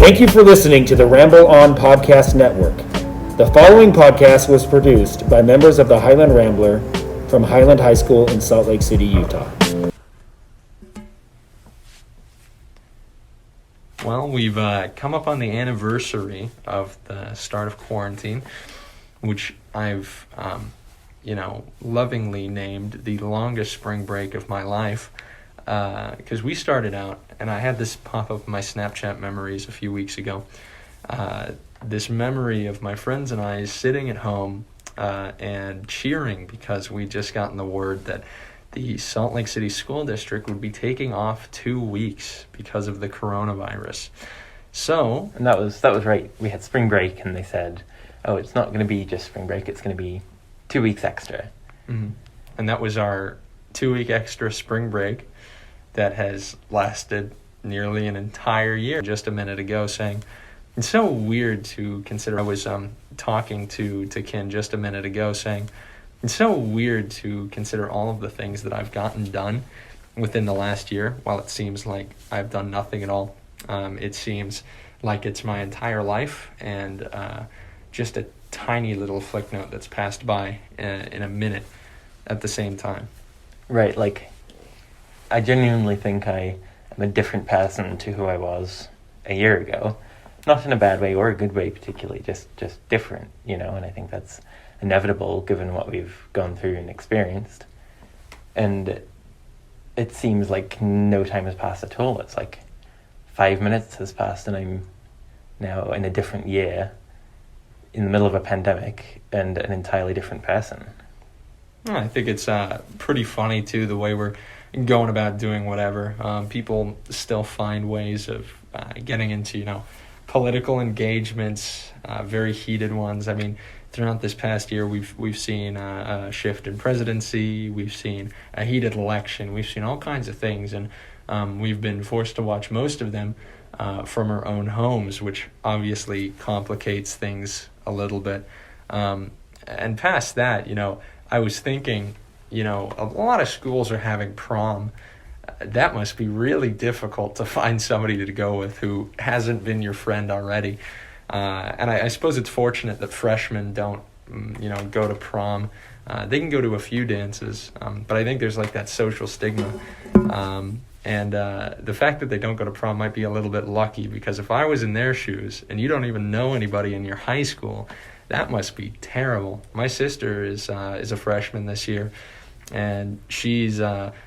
Thank you for listening to the Ramble On Podcast Network. The following podcast was produced by members of the Highland Rambler from Highland High School in Salt Lake City, Utah. Well, we've come up on the anniversary of the start of quarantine, which I've, lovingly named the longest spring break of my life, because we started out, and I had this pop up in my Snapchat memories a few weeks ago, this memory of my friends and I sitting at home and cheering because we'd just gotten the word that the Salt Lake City School District would be taking off 2 weeks because of the coronavirus. So, and that was right. We had spring break, and they said, "Oh, it's not going to be just spring break. It's going to be 2 weeks extra." Mm-hmm. And that was our 2-week extra spring break that has lasted nearly an entire year. Just a minute ago, saying it's so weird to consider. I was talking to Ken just a minute ago, saying it's so weird to consider all of the things that I've gotten done within the last year. While it seems like I've done nothing at all, it seems like it's my entire life, and just a tiny little flick note that's passed by in a minute at the same time. Right, like, I genuinely think I am a different person to who I was a year ago. Not in a bad way or a good way particularly, just different, and I think that's inevitable given what we've gone through and experienced. And it seems like no time has passed at all. It's like 5 minutes has passed and I'm now in a different year in the middle of a pandemic and an entirely different person. I think it's pretty funny too, the way we're going about doing whatever. People still find ways of getting into, political engagements, very heated ones. I mean, throughout this past year, we've seen a shift in presidency, we've seen a heated election, we've seen all kinds of things, and we've been forced to watch most of them from our own homes, which obviously complicates things a little bit. And past that, I was thinking, a lot of schools are having prom. That must be really difficult to find somebody to go with who hasn't been your friend already. And I suppose it's fortunate that freshmen don't, go to prom. They can go to a few dances, but I think there's like that social stigma. And the fact that they don't go to prom might be a little bit lucky, because if I was in their shoes and you don't even know anybody in your high school, that must be terrible. My sister is a freshman this year, and she's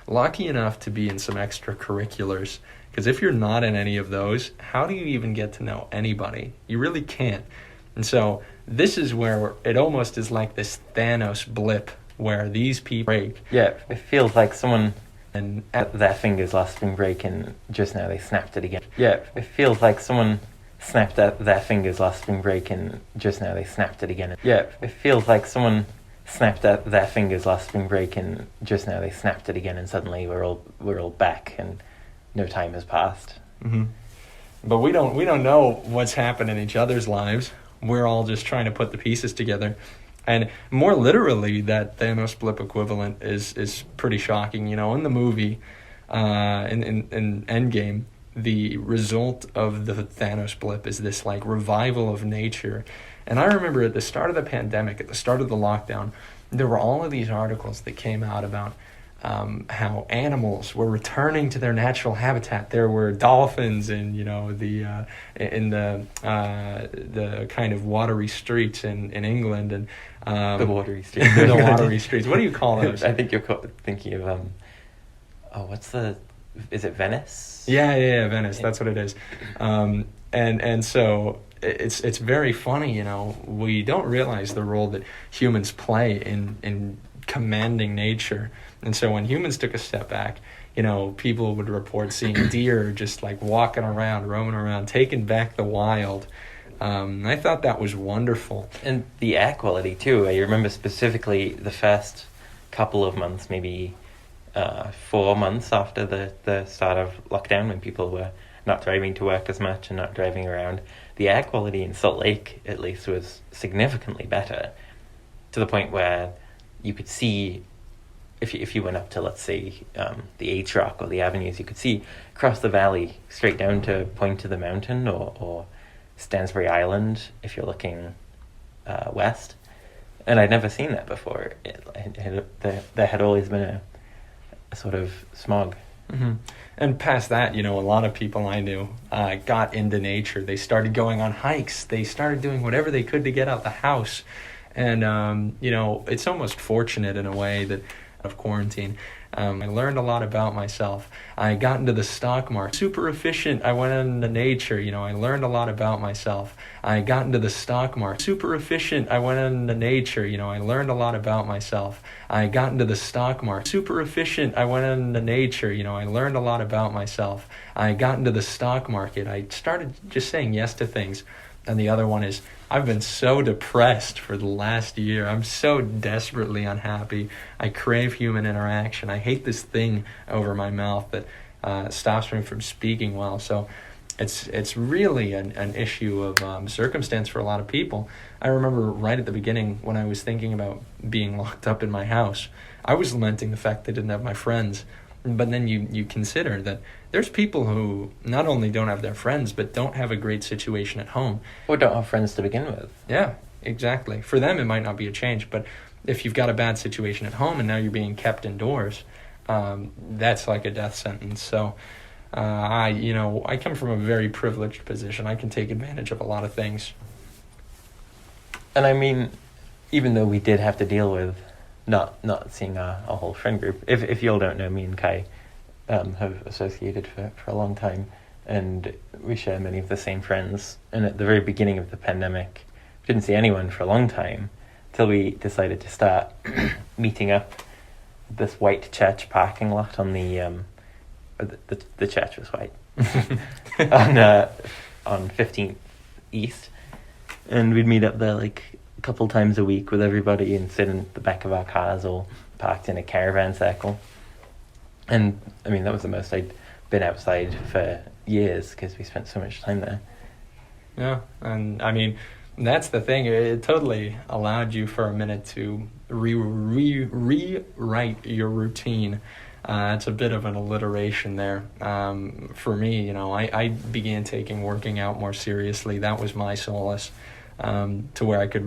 lucky enough to be in some extracurriculars. Because if you're not in any of those, how do you even get to know anybody? You really can't. And so this is where it almost is like this Thanos blip, where these people break. Yeah, it feels like someone and at their fingers last spring break and just now they snapped it again. Yeah, it feels like someone snapped at their fingers last spring break and just now they snapped it again. Yeah, it feels like someone snapped at their fingers last spring break and just now they snapped it again, and suddenly we're all back and no time has passed. Mm-hmm. But we don't know what's happened in each other's lives. We're all just trying to put the pieces together. And more literally, that Thanos blip equivalent is pretty shocking. In the movie, in Endgame, the result of the Thanos blip is this like revival of nature. And I remember at the start of the pandemic, at the start of the lockdown, there were all of these articles that came out about how animals were returning to their natural habitat. There were dolphins in the kind of watery streets in England, and the watery streets. The watery streets. What do you call those? I think you're thinking of is it Venice? Yeah, Venice. Yeah. That's what it is. And so it's very funny. We don't realize the role that humans play in commanding nature. And so when humans took a step back, people would report seeing deer just like walking around, roaming around, taking back the wild. I thought that was wonderful. And the air quality too. I remember specifically the first couple of months, maybe 4 months after the start of lockdown, when people were not driving to work as much and not driving around, the air quality in Salt Lake at least was significantly better, to the point where you could see if you went up to, let's say, the H Rock or the avenues, you could see across the valley straight down to Point of the Mountain or Stansbury Island if you're looking west. And I'd never seen that before. There had always been a sort of smog. Mm-hmm. And past that, a lot of people I knew got into nature. They started going on hikes. They started doing whatever they could to get out the house. And, it's almost fortunate in a way that of quarantine. I learned a lot about myself. I got into the stock market. Super efficient. I went into nature. I learned a lot about myself. I got into the stock market. Super efficient. I went into nature. I learned a lot about myself. I got into the stock market. Super efficient. I went into nature. I learned a lot about myself. I got into the stock market. I started just saying yes to things. And the other one is, I've been so depressed for the last year. I'm so desperately unhappy. I crave human interaction. I hate this thing over my mouth that stops me from speaking well. So it's really an issue of circumstance for a lot of people. I remember right at the beginning when I was thinking about being locked up in my house, I was lamenting the fact that I didn't have my friends. But then you consider that there's people who not only don't have their friends, but don't have a great situation at home. Or don't have friends to begin with. Yeah, exactly. For them, it might not be a change, but if you've got a bad situation at home and now you're being kept indoors, that's like a death sentence. So I come from a very privileged position. I can take advantage of a lot of things. And I mean, even though we did have to deal with not seeing our whole friend group. If you all don't know, me and Kai have associated for a long time, and we share many of the same friends. And at the very beginning of the pandemic, we didn't see anyone for a long time till we decided to start meeting up this white church parking lot on the church was white on 15th East, and we'd meet up there like a couple times a week with everybody and sit in the back of our cars all parked in a caravan circle. And I mean, that was the most I'd been outside for years because we spent so much time there. Yeah, and I mean, that's the thing. It totally allowed you for a minute to rewrite your routine. It's a bit of an alliteration there. For me, I began taking working out more seriously. That was my solace. To where I could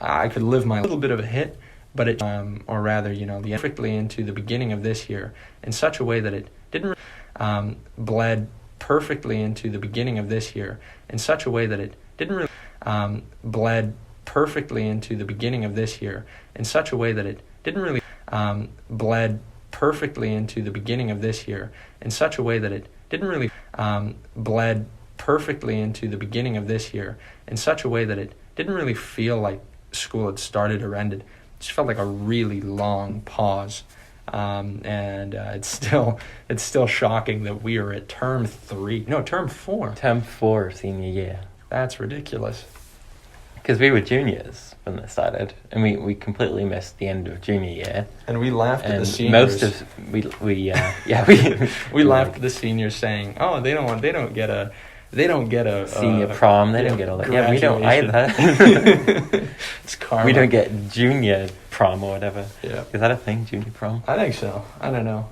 I could live my little bit of a hit, but it, or rather, perfectly into the beginning of this year in such a way that it didn't bled perfectly into the beginning of this year in such a way that it didn't really bled perfectly into the beginning of this year in such a way that it didn't really bled perfectly into the beginning of this year in such a way that it didn't really bled perfectly into the beginning of this year in such a way that it didn't really feel like school had started or ended. It just felt like a really long pause. And it's still shocking that we are at term 4. Term 4 senior year. That's ridiculous. Because we were juniors when it started, and we completely missed the end of junior year. And we laughed at the seniors. We laughed at the seniors saying, "Oh, they don't get a senior prom. They don't get all that. Yeah, we don't either. It's karma. We don't get junior prom or whatever. Yeah. Is that a thing, junior prom? I think so. I don't know.